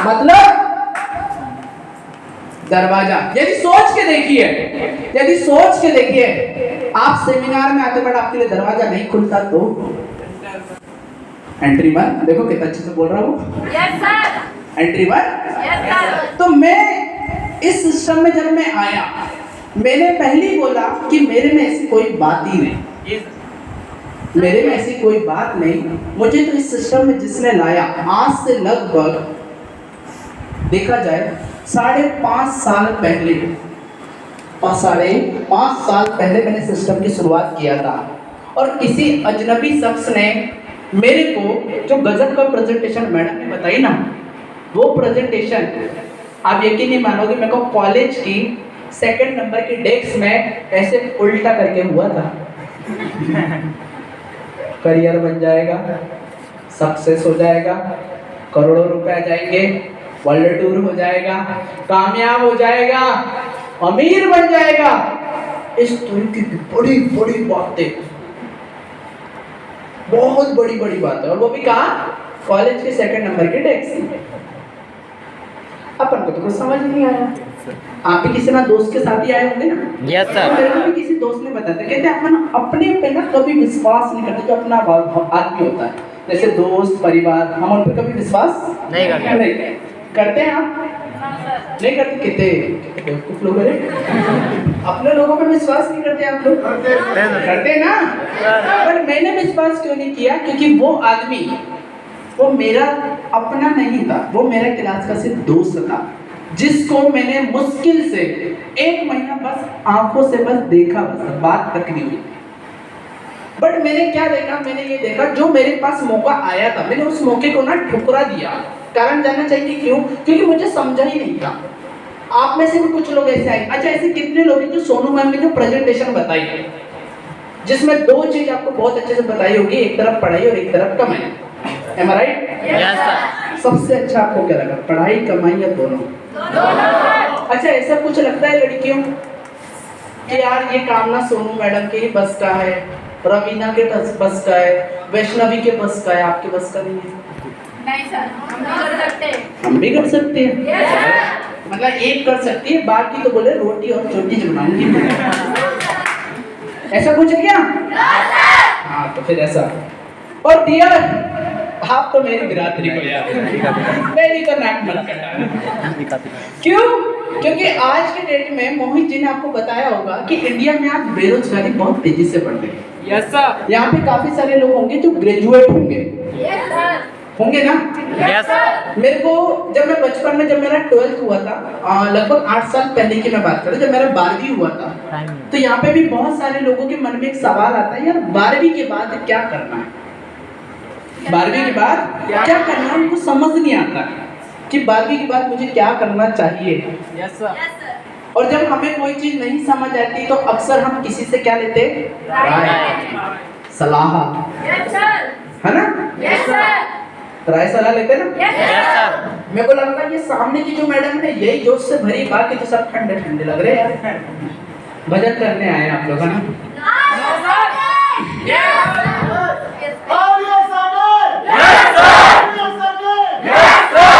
मतलब दरवाजा। यदि सोच के देखिए, यदि सोच के देखिए, आप सेमिनार में आते बट आपके लिए दरवाजा नहीं खुलता तो एंट्री वन। देखो कितना अच्छे से बोल रहा हूँ। Yes sir. Entry one. Yes sir. तो मैं इस सिस्टम में जब मैं आया, मैंने पहले ही बोला कि मेरे में ऐसी कोई बात ही नहीं, मेरे में ऐसी कोई बात नहीं। मुझे तो इस सिस्टम में जिसने लाया, आज से लगभग देखा जाए 5.5 साल पहले, 5.5 साल पहले मैंने सिस्टम की शुरुआत किया था। और किसी अजनबी शख्स ने मेरे को जो गजब का प्रेजेंटेशन मैडम ने बताई ना, वो प्रेजेंटेशन आप यकीन नहीं मानोगे, मेरे को कॉलेज की 2nd नंबर की डेस्क में ऐसे उल्टा करके हुआ था। करियर बन जाएगा, सक्सेस हो जाएगा, करोड़ों रुपए आ जाएंगे, वर्ल्ड टूर हो जाएगा, कामयाब हो जाएगा, अमीर बन जाएगा, इस तरह की बड़ी बड़ी बातें, बहुत बड़ी बड़ी बातें, और वो भी कहा कॉलेज के 2nd नंबर के डेस्क। अपन को तो कुछ समझ नहीं आया। आप भी किसी ना दोस्त के साथ ही आए होंगे ना? Yes sir. मेरे को भी किसी दोस्त ने बताया था, कहते अपन अपने पे ना कभी विश्वास नहीं करते, जो अपना आदमी होता है, जैसे दोस्त परिवार, हम उन पे कभी विश्वास नहीं करते। करते हैं आप? नहीं करते? कितने कुछ लोग हैं अपने लोगों पे विश्वास नहीं करते आप लोग? करते ना? पर मैंने विश्वास क्यों नहीं किया? क्योंकि वो आदमी, वो मेरा अपना नहीं था, वो मेरा क्लास का सिर्फ दोस्त था, जिसको मैंने मुश्किल से 1 महीना बस आंखों से बस देखा, बस बात तक नहीं हुई। बट मैंने क्या देखा? मैंने ये देखा, जो मेरे पास मौका आया था, मैंने उस मौके को ना ठुकरा दिया। कारण जानना चाहिए क्यों? क्योंकि मुझे समझा ही नहीं था। आप में से भी कुछ लोग ऐसे आए। अच्छा, ऐसे कितने लोग हैं जो सोनू मैम ने जो प्रेजेंटेशन बताई है, जिसमें 2 चीज आपको बहुत अच्छे से बताई होगी, एक तरफ पढ़ाई और एक तरफ कमाई। Am I right? Yes sir. सबसे अच्छा आपको क्या लगा, पढ़ाई कमाई या दोनों? अच्छा, ऐसा कुछ लगता है लड़कियों कि यार ये काम ना सोनू मैडम के ही बस का है, रवीना के बस का है, वैष्णवी के बस का है, आपके बस का नहीं है? नहीं सर, हम भी कर सकते हैं। हम भी कर सकते हैं। Yes, मतलब एक कर सकती है, बाकी तो बोले रोटी और चोटी बनाऊंगी। ऐसा कुछ है क्या? हाँ, तो फिर ऐसा। और डियर, आप तो मेरी बिरादरी को याद, मेरी तो नाक मत करना। क्यों? क्योंकि आज के डेट में मोहित जी ने आपको बताया होगा कि इंडिया में आज बेरोजगारी बहुत तेजी से बढ़ रही है। Yes sir. यहाँ पे काफी सारे लोग होंगे जो ग्रेजुएट होंगे, yes sir, होंगे ना? Yes sir. मेरे को जब मैं बचपन में, जब मेरा 12th हुआ था, लगभग 8 साल पहले की मैं बात करूं, जब मेरा 12वीं हुआ था, तो यहाँ पे भी बहुत सारे लोगों के मन में एक सवाल आता है, यार 12वीं के बाद क्या करना है? 12वीं के बाद क्या करना है? उनको समझ नहीं आता कि 12वीं के बाद मुझे क्या करना चाहिए। Yes sir. yes sir, और जब हमें कोई चीज नहीं समझ आती तो अक्सर हम किसी से क्या लेते? राय, सलाह, yes sir, है ना? yes sir, राय सलाह लेते ना? yes yes sir, sir. मेरे को लगता है ये सामने की जो मैडम है यही जोश से भरी, बाकी तो सब ठंडे ठंडे लग रहे हैं यार। भजन करने आए आप लोग, है ना? yes sir, yes sir,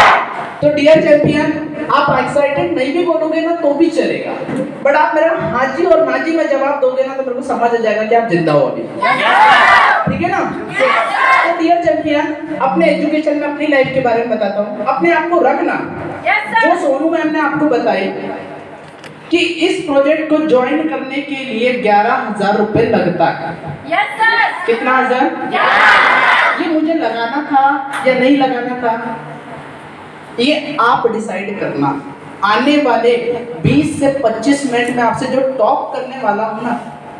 तो डियर चैंपियन, आप एक्साइटेड नहीं भी बोलोगे ना तो भी चलेगा, बट आप मेरा हाजी और नाजी में जवाब दोगे ना तो मेरे को समझ आ जाएगा कि आप जिंदा हो अभी। ठीक है ना? तो डियर चैंपियन, अपने एजुकेशन में अपनी लाइफ के बारे में बताता हूँ। अपने आप को रखना, yes sir, जो सोनू मैम ने आपको बताई कि इस प्रोजेक्ट को ज्वाइन करने के लिए 11,000 रुपए लगता है। yes sir, कितना हजार? ये मुझे लगाना था या नहीं लगाना था, ये आप डिसाइड करना। आने वाले 20 से 25 मिनट में आपसे जो टॉक करने वाला हूँ ना,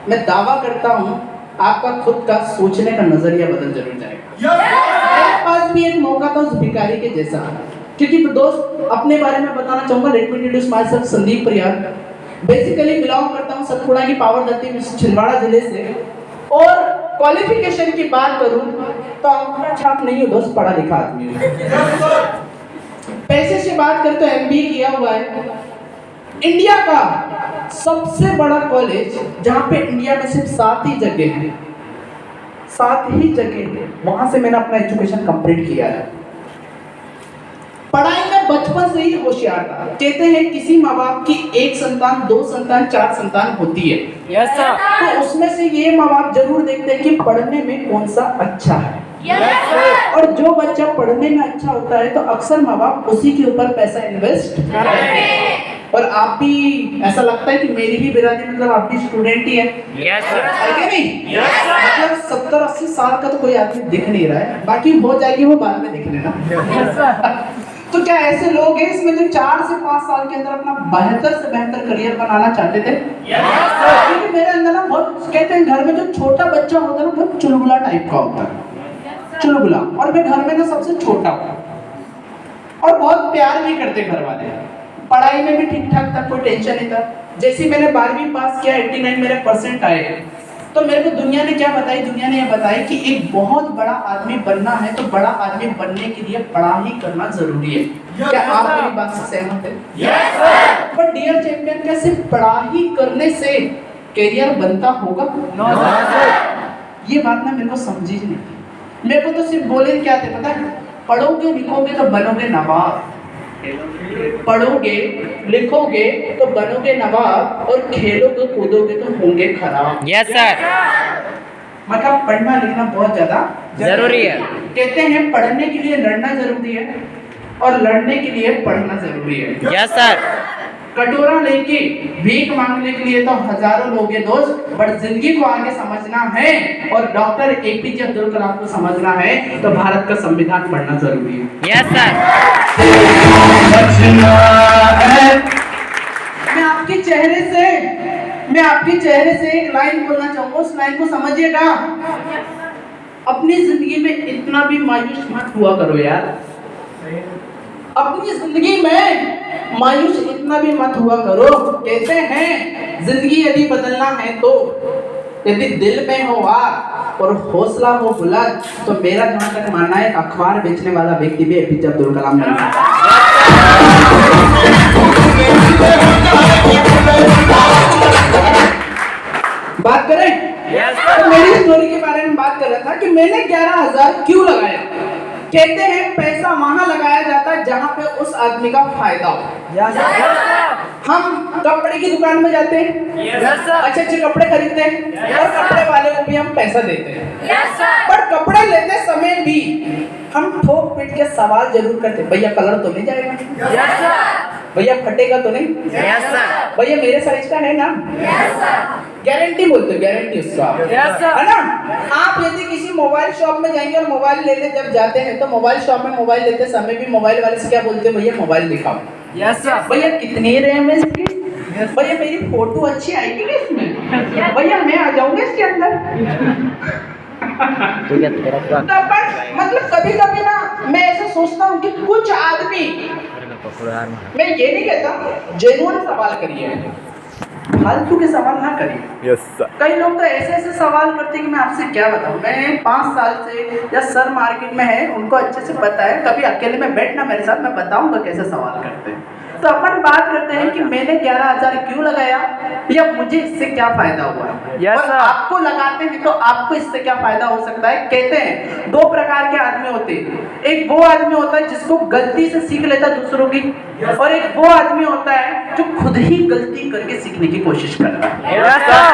मैं दावा करता हूँ आपका खुद का सोचने का नजरिया बदल जरूर जाएगा। मेरे पास भी एक मौका था उस भिखारी के जैसा, क्योंकि दोस्त अपने बारे में बताना चाहूंगा। Let me introduce myself, Sandeep Pariyar. Basically belong करता हूँ सतपुड़ा की पावर धरती छिंदवाड़ा जिले से, और क्वालिफिकेशन की बात करूँ तो अंगूठा छाप नहीं हो दोस्त, पढ़ा लिखा आदमी हूँ। पैसे से बात करते तो एमबीए किया हुआ है। इंडिया का सबसे बड़ा कॉलेज जहां पे इंडिया में सिर्फ 7 ही जगह हैं, 7 ही जगह हैं, वहां से मैंने अपना एजुकेशन कंप्लीट किया है। पढ़ाई में बचपन से ही होशियार था। कहते हैं किसी माँ बाप की 1 संतान, 2 संतान, 4 संतान होती है, यस सर, तो उसमें से ये माँ बाप जरूर देखते हैं कि पढ़ने में कौन सा अच्छा है। Yes sir. और जो बच्चा पढ़ने में अच्छा होता है तो अक्सर माँ बाप उसी के ऊपर पैसा इन्वेस्ट करते हैं। और आप भी, ऐसा लगता है कि मेरी भी बिरादरी मतलब आप भी स्टूडेंट ही है, यस सर, है कि नहीं? मतलब 70-80 साल का तो कोई आदमी दिख नहीं रहा है, बाकी हो जाएगी वो बाद में देख लेना। यस सर, तो क्या ऐसे लोग हैं इसमें जो 4 से 5 साल के अंदर अपना बेहतर से बेहतर करियर बनाना चाहते थे? क्योंकि मेरे अंदर ना बहुत, कहते हैं घर में जो छोटा बच्चा होता है ना बहुत चुलबुला टाइप का होता है, चुलबुला। और मैं घर में ना सबसे छोटा हूँ और बहुत प्यार भी करते घर वाले। पढ़ाई में भी ठीक ठाक था, कोई टेंशन नहीं था। जैसे मैंने 12वीं पास किया, 89 मेरे परसेंट आए, तो मेरे को दुनिया ने क्या बताई? दुनिया ने ये बताई कि एक बहुत बड़ा आदमी बनना है तो बड़ा आदमी बनने के लिए पढ़ाई करना जरूरी है। क्या आप मेरी बात से सहमत हैं? यस सर, पर डियर चैंपियन, क्या सिर्फ पढ़ाई करने से करियर बनता होगा? नो सर, ये बात ना मेरे को समझी ही नहीं थी। मेरे को तो सिर्फ बोले क्या थे पता है? पढ़ोगे लिखोगे तो बनोगे नवाब, पढ़ोगे लिखोगे तो बनोगे नवाब, और खेलोगे कूदोगे तो होंगे खराब। यस सर, मतलब पढ़ना लिखना बहुत ज्यादा जरूरी है। कहते हैं पढ़ने के लिए लड़ना जरूरी है और लड़ने के लिए पढ़ना जरूरी है। यस सर, कटोरा लेके भीख मांगने के लिए तो हजारों लोग हैं दोस्त, बट जिंदगी को आगे समझना है और डॉक्टर एपीजे अब्दुल कलाम को समझना है तो भारत का संविधान पढ़ना जरूरी है। यस सर, मैं आपके चेहरे से एक लाइन बोलना चाहूंगा, उस लाइन को समझिएगा। अपनी जिंदगी में इतना भी मायूस मत हुआ करो यार, अपनी जिंदगी में मायूस इतना भी मत हुआ करो। कहते हैं जिंदगी यदि बदलना है तो यदि दिल में हो आग और हौसला हो बुलंद, तो मेरा जहां तक मानना है अखबार बेचने वाला व्यक्ति भी एपीजे अब्दुल कलाम बन सकता है। बात करें तो मेरी स्टोरी के बारे में बात कर रहा था कि मैंने 11,000 क्यों लगाया। कहते हैं पैसा वहां लगाया जाता है जहां पे उस आदमी का फायदा हो। हम कपड़े की दुकान में जाते हैं, अच्छे अच्छे कपड़े खरीदते हैं और कपड़े वाले को भी हम पैसा देते हैं, पर कपड़े लेते समय भी हम ठोक पीट के सवाल जरूर करते हैं, भैया कलर तो नहीं जाएगा, भैया फटेगा तो नहीं, भैया मेरे साइज का है ना, गारंटी बोलते, गारंटी उसका है ना। आप यदि किसी मोबाइल शॉप में जाएंगे और मोबाइल लेने जब जाते हैं तो मोबाइल शॉप में मोबाइल लेते समय भी मोबाइल वाले से क्या बोलते हैं? भैया मोबाइल दिखाओ, भैया कितनी रैम है इसकी, भैया मेरी फोटो अच्छी आएगी क्या इसमें, भैया मैं आ जाऊंगा इसके अंदर। तो मतलब कभी कभी ना मैं ऐसा सोचता हूँ कि कुछ आदमी, मैं ये नहीं कहता, जेन्युइन सवाल करिए, फालतू के सवाल ना करिए। यस सर, कई लोग तो ऐसे ऐसे सवाल करते हैं कि मैं आपसे क्या बताऊं। मैं 5 साल से, या सर मार्केट में है उनको अच्छे से पता है, कभी अकेले में बैठना मेरे साथ, मैं बताऊंगा कैसे सवाल करते हैं। तो अपन बात करते हैं कि मैंने 11,000 क्यों लगाया या मुझे इससे क्या फायदा हुआ, Yes, और sir. आपको लगाते हैं तो आपको इससे क्या फायदा हो सकता है। कहते हैं 2 प्रकार के आदमी होते हैं, एक वो आदमी होता है जिसको गलती से सीख लेता है दूसरों की, और एक वो आदमी होता है जो खुद ही गलती करके सीखने की कोशिश करता है। यस सर,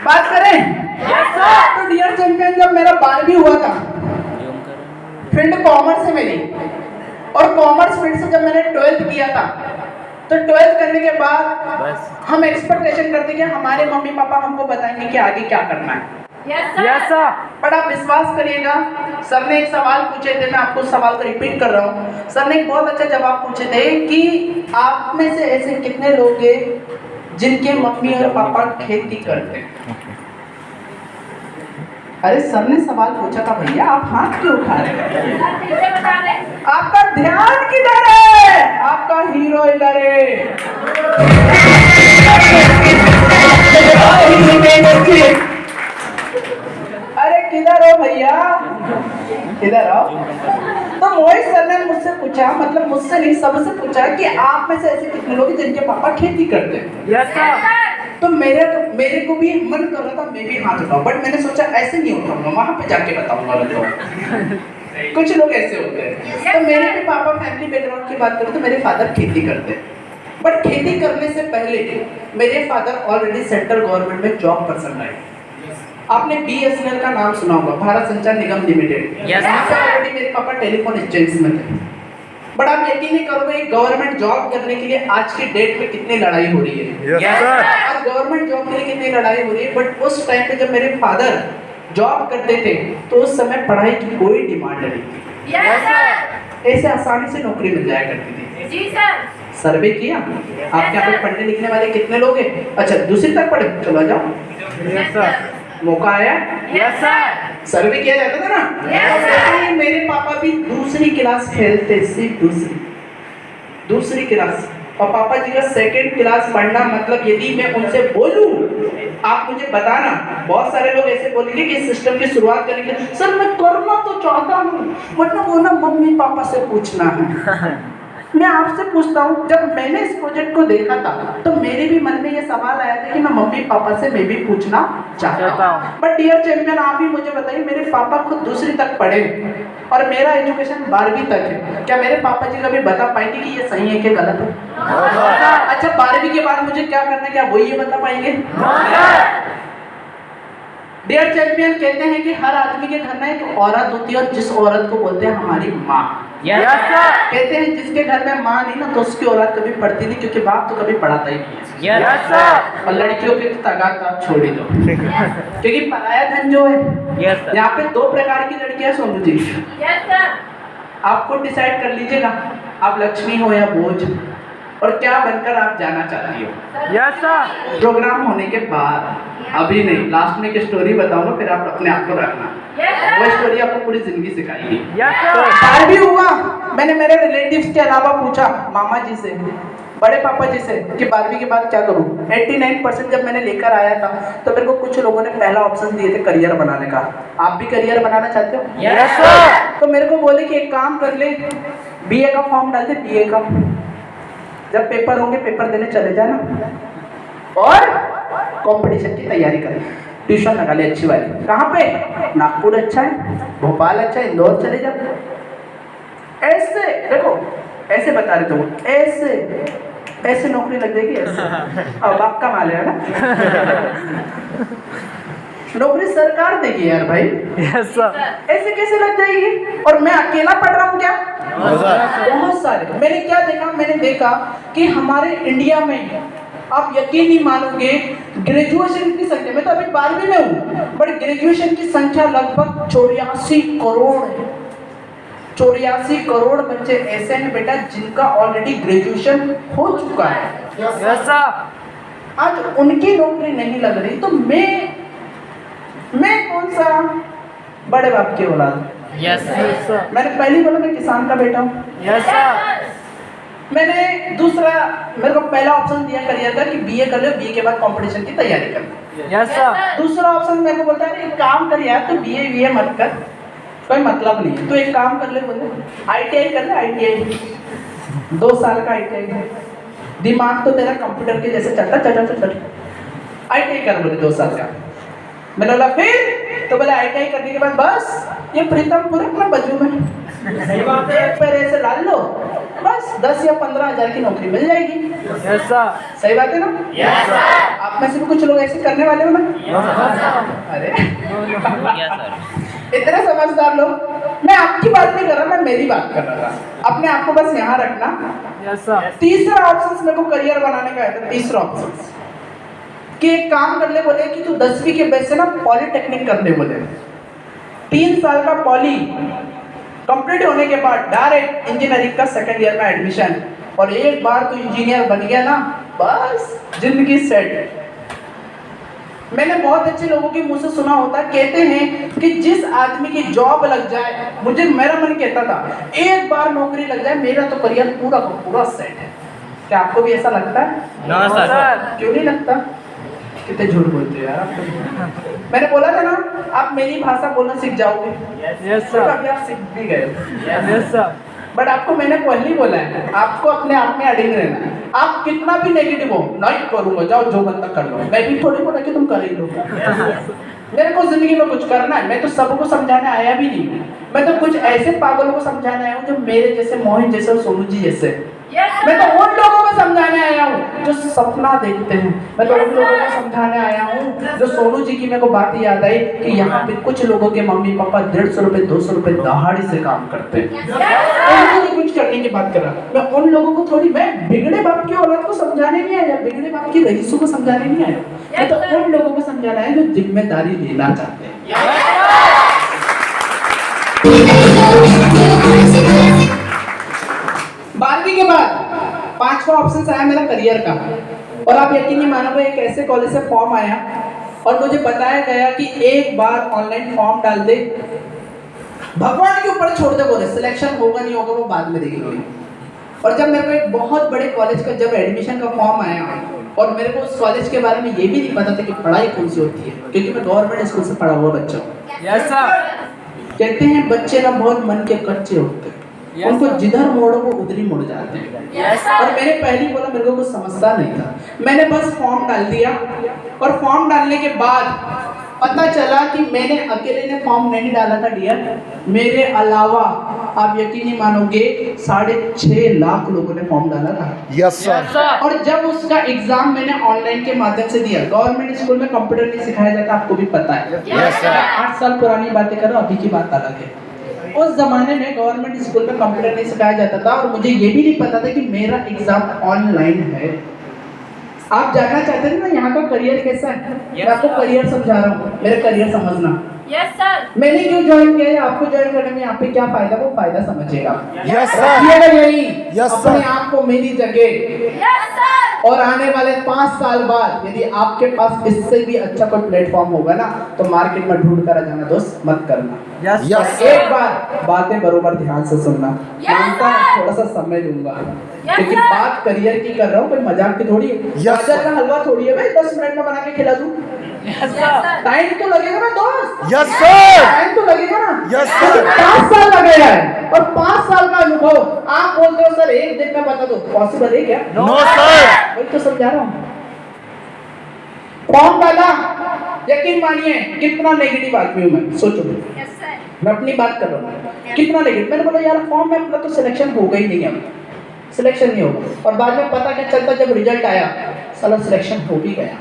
बात करें तो डियर चैंपियन, जब मेरा 12वीं हुआ था, फील्ड कॉमर्स है मेरी, और कॉमर्स फील्ड से जब मैंने 12th किया था, तो 12th करने के बाद हम एक्सपेक्टेशन करते कि हमारे मम्मी पापा हमको बताएंगे कि आगे क्या करना है। यस सर, पर आप विश्वास करिएगा, सर ने एक सवाल पूछे थे, मैं आपको उस सवाल को रिपीट कर रहा हूँ। सर ने एक बहुत अच्छा जवाब पूछे थे कि आप में से ऐसे कितने लोग हैं जिनके मम्मी और पापा खेती करते हैं। अरे सर ने सवाल पूछा था, भैया आप हाथ क्यों उठा रहे हैं? आपका ध्यान किधर है? आपका हीरो इधर है। अरे किधर हो भैया, किधर हो? तो मोहित सर ने मुझसे पूछा, मतलब मुझसे नहीं सबसे पूछा कि आप में से ऐसे कितने लोग हैं जिनके पापा खेती करते हैं। यस सर, तो मेरे को भी मन कर रहा था मैं भी हाथ उठाऊं, बट मैंने सोचा ऐसे नहीं उठाऊंगा, वहां पे जाके बताऊंगा लोगों को। कुछ लोग ऐसे होते हैं। तो मेरे भी पापा फैमिली बैकग्राउंड की बात करें तो मेरे फादर खेती करते हैं, बट खेती करने से पहले मेरे फादर ऑलरेडी सेंट्रल गवर्नमेंट में जॉब पर्सन रहे। आपने BSNL का नाम सुना होगा, भारत संचार निगम लिमिटेड। Yes. ऑलरेडी मेरे पापा टेलीफोन एक्सचेंज में थे। बट आप यकीन नहीं करोगे गवर्नमेंट जॉब करने के लिए आज की डेट में कितनी लड़ाई हो रही है। Yes, sir. आज गवर्नमेंट जॉब के लिए कितनी लड़ाई हो रही है, बट उस टाइम पे जब मेरे फादर जॉब करते थे तो उस समय पढ़ाई की कोई डिमांड नहीं थी। Yes sir. ऐसे आसानी से नौकरी मिल जाया करती थी। जी सर। सर्वे किया आपके यहाँ पे पढ़ने लिखने वाले कितने लोग हैं? अच्छा, दूसरी तक पढ़े, चलो आ जाओ। Yes, sir. मौका आया, Yes, sir. सर्वे किया जाता था ना। Yes, sir. ऐसे ही मेरे पापा भी दूसरी क्लास फेल थे, सिर्फ दूसरी क्लास, और पापा जी का सेकंड क्लास पढ़ना मतलब यदि मैं उनसे बोलूं आप मुझे बताना, बहुत सारे लोग ऐसे बोलेंगे कि इस सिस्टम की शुरुआत करने के लिए सर मैं करना तो चाहता हूँ, मतलब वो ना मम्मी पापा से पूछना है। मैं आपसे पूछता हूँ, जब मैंने इस प्रोजेक्ट को देखा था तो मेरे भी मन में ये सवाल आया था कि मैं मम्मी पापा से मैं भी पूछना चाहता हूँ। बट डियर चैंपियन, आप ही मुझे बताइए, मेरे पापा खुद दूसरी तक पढ़े और मेरा एजुकेशन 12वीं तक है, क्या मेरे पापा जी कभी बता पाएंगे कि ये सही है कि गलत है? अच्छा, 12वीं के बाद मुझे क्या करना है, क्या वो ये बता पाएंगे? डियर चैंपियन, कहते हैं कि हर आदमी के घर में एक औरत होती है और जिस औरत को बोलते हैं हमारी माँ। Yes, sir. कहते हैं जिसके घर में माँ नहीं ना तो उसकी औलाद कभी पढ़ती नहीं, क्योंकि बाप तो कभी पढ़ाता ही नहीं है। Yes, sir. और लड़कियों के तगात आप छोड़ ही दो, क्योंकि पराया धन जो है, Yes, sir. यहाँ पे 2 प्रकार की लड़कियां हैं सोनू जी, यस सर। आपको डिसाइड कर लीजिएगा आप लक्ष्मी हो या बोझ, और क्या बनकर आप जाना चाहती हो। Yes, sir. प्रोग्राम होने के बाद, अभी नहीं, लास्ट में एक स्टोरी बताऊंगा, फिर आप अपने आप को रखना, यस वो सर। स्टोरी आपको पूरी जिंदगी सिखाएगी। Yes, sir. साल भी हुआ, मैंने मेरे रिलेटिव्स के अलावा पूछा मामा जी से, बड़े पापा जी से कि 12वीं के बाद क्या करूं। 89% जब मैंने लेकर आया था तो मेरे को कुछ लोगों ने पहला ऑप्शन दिए थे करियर बनाने का। आप भी करियर बनाना चाहते हो? Yes, sir. तो मेरे को बोले कि एक काम कर ले, BA का फॉर्म डाल दे, BA का, जब पेपर होंगे पेपर देने चले जाना और कंपटीशन की तैयारी करें, ट्यूशन लगा ले अच्छी वाली। कहाँ पे? नागपुर अच्छा है, भोपाल अच्छा है, इंदौर चले जाओ। ऐसे देखो, ऐसे बता रहे थे वो, ऐसे नौकरी लग जाएगी ऐसे। अब बाप का माल है ना। नौकरी सरकार देगी यार भाई, Yes, sir. ऐसे कैसे लग जाएगी? और मैं अकेला पढ़ रहा हूँ क्या? बहुत सारे। मैंने क्या देखा, मैंने देखा कि हमारे इंडिया में, आप यकीन नहीं मानोगे, ग्रेजुएशन की संख्या, मैं तो अभी 12वीं में हूँ, बट ग्रेजुएशन की संख्या लगभग 84 करोड़ है। 84 करोड़ बच्चे ऐसे हैं बेटा जिनका ऑलरेडी ग्रेजुएशन हो चुका है। Yes, sir. आज उनकी नौकरी नहीं लग रही तो मैं कौन सा बड़े बाप की औलाद? Yes, sir. मैंने पहले बोला मैं किसान का बेटा हूँ। Yes, sir. मैंने दूसरा, मेरे को पहला ऑप्शन दिया करियर का कि BA कर लो, BA के बाद कंपटीशन की तैयारी कर लो। Yes, sir. दूसरा ऑप्शन मेरे को बोलता है एक काम कर यार, तो BA मत कर, कोई मतलब नहीं है, तो एक काम कर ले, बोले ITI कर ले, ITI 2 साल का ITI, दिमाग तो तेरा कंप्यूटर के जैसे चलता चल ITI कर, बोले 2 साल का। मैंने बोला फिर, तो बोले ITI करने के बाद बस ये प्रीतमपुर अपना बजू में एक पैर ऐसे डाल लो, बस 10 या 15 हज़ार की नौकरी मिल जाएगी। Yes, sir. सही बात है ना? Yes, sir. आप में से भी कुछ लोग ऐसे करने वाले हो ना? अरे Yes, sir. इतने समझदार लोग। मैं आपकी बात नहीं कर रहा, मैं मेरी बात कर रहा था। अपने आप को बस यहाँ रखना। Yes, sir. तीसरा ऑप्शन मेरे को करियर बनाने का है, तीसरा ऑप्शन कि एक काम कर ले, बोले कि तू 10वीं के बेस से ना पॉलिटेक्निक कर ले, बोले 3 साल का पॉली कंप्लीट होने के बाद डायरेक्ट इंजीनियरिंग का 2nd ईयर में एडमिशन, और एक बार तू इंजीनियर बन गया ना बस जिंदगी सेट। मैंने बहुत अच्छे लोगों के मुंह से सुना होता, कहते हैं कि जिस आदमी की जॉब लग जाए, मेरा मन कहता था एक बार नौकरी लग जाए मेरा तो करियर पूरा का पूरा सेट है। क्या आपको भी ऐसा लगता है? No, sir. क्यों नहीं लगता? कितने झूठ बोलते हो यार आप तो। मैंने बोला था ना आप मेरी भाषा बोलना सीख जाओगे। Yes, तो sir. अभी आप सीख भी गए। Yes, sir. बट आपको मैंने पहले ही बोला है, आपको अपने आप में अडिग रहना है। आप कितना भी नेगेटिव हो, नहीं करूंगा, जाओ जो बनता कर लो, मैं भी थोड़ी बोला कि तुम कर ही लो। मेरे को जिंदगी में कुछ करना है, मैं तो सबको समझाने आया भी नहीं हूँ। मैं तो कुछ ऐसे पागलों को समझाने आया हूँ जो मेरे जैसे, मोहित जैसे और सोनू जी जैसे। मैं तो उन लोगों को समझाने आया हूँ जो सपना देखते हैं। मैं तो उन लोगों को समझाने आया हूँ जो सोनू जी की मेरे को बात याद आई कि यहाँ पे कुछ लोगों के मम्मी पापा 150 रुपए 200 रुपए दहाड़ी से काम करते हैं। उनको भी कुछ करने की बात कर रहा, मैं उन लोगों को थोड़ी, मैं बिगड़े बाप की औलाद को समझाने नहीं आया, बिगड़े बाप की रईसों को समझाने नहीं आया। मैं तो उन लोगों को समझाना है जो जिम्मेदारी लेना चाहते हैं। 12वीं के बाद 5वां ऑप्शन आया मेरा करियर का, और आप यकीन नहीं मानोगे, एक ऐसे कॉलेज से फॉर्म आया और मुझे बताया गया कि एक बार ऑनलाइन फॉर्म डाल दे, भगवान के ऊपर छोड़ दे, बोले सिलेक्शन होगा नहीं होगा वो बाद में देखेंगे। और जब मेरे को एक बहुत बड़े कॉलेज का जब एडमिशन का फॉर्म आया और मेरे को उस कॉलेज के बारे में ये भी नहीं पता था कि पढ़ाई कौन सी होती है, क्योंकि मैं गवर्नमेंट स्कूल से पढ़ा हुआ बच्चा हूँ। Yes sir. कहते हैं बच्चे ना बहुत मन के कच्चे होते हैं, उनको जिधर मोड़ो वो उधर ही मुड़ जाते हैं। और मैंने पहली बोला, मेरे को कुछ समझता नहीं था, मैंने बस फॉर्म डाल दिया। और फॉर्म डालने के बाद पता चला कि मैंने अकेले ने फॉर्म नहीं डाला था डियर, मेरे अलावा आप यकीन नहीं मानोगे 6.5 लाख लोगों ने फॉर्म डाला था। Yes sir. और जब उसका एग्जाम मैंने ऑनलाइन के माध्यम से दिया, गवर्नमेंट स्कूल में कंप्यूटर नहीं सिखाया जाता, आपको भी पता है। Yes sir. 8 साल पुरानी बातें करो, अभी की बात अलग है। उस जमाने में गवर्नमेंट स्कूल में कंप्यूटर नहीं सिखाया जाता था और मुझे ये भी नहीं पता था कि मेरा एग्जाम ऑनलाइन है। आप जानना चाहते थे ना यहाँ का करियर कैसा है? मैं आपको करियर समझा रहा हूँ, मेरा करियर समझना। Yes sir. मैंने क्यों ज्वाइन किया है, आपको ज्वाइन करने में यहाँ पे क्या फायदा, वो फायदा समझिएगा। Yes sir. रखिएगा यही यस अपने सर। आप को मेरी जगह। Yes sir. और आने वाले 5 साल बाद यदि आपके पास इससे भी अच्छा कोई प्लेटफॉर्म होगा ना, तो मार्केट में ढूंढ कर जाना दोस्त, मत करना। यस यस और सर। एक बार बातें बरोबर ध्यान से सुनना, मानता हूं थोड़ा सा समय लूंगा, लेकिन बात करियर की कर रहा हूँ, कोई मजाक की थोड़ी है। यस गाजर का हलवा थोड़ी है भाई 10 मिनट में बना के खिला दूं। Yes sir. टाइम तो लगेगा ना दोस्त, यस सर। टाइम तो लगेगा ना। Yes sir. 5 साल लगेगा है, और 5 साल का अनुभव आप बोलते हो सर एक दिन में बता दो, पॉसिबल है क्या? No sir. वही तो समझा रहा हूँ। फॉर्म डाला, यकीन मानिए कितना नेगेटिव आदमी हूँ मैं, सोचो। Yes sir. मैं अपनी बात कर रहा हूँ, कितना नेगेटिव। मैंने बोला यार फॉर्म में अपना तो सिलेक्शन होगा ही नहीं है, सिलेक्शन नहीं होगा। और बाद में पता क्या चलता, जब रिजल्ट आया साला सिलेक्शन हो भी गया।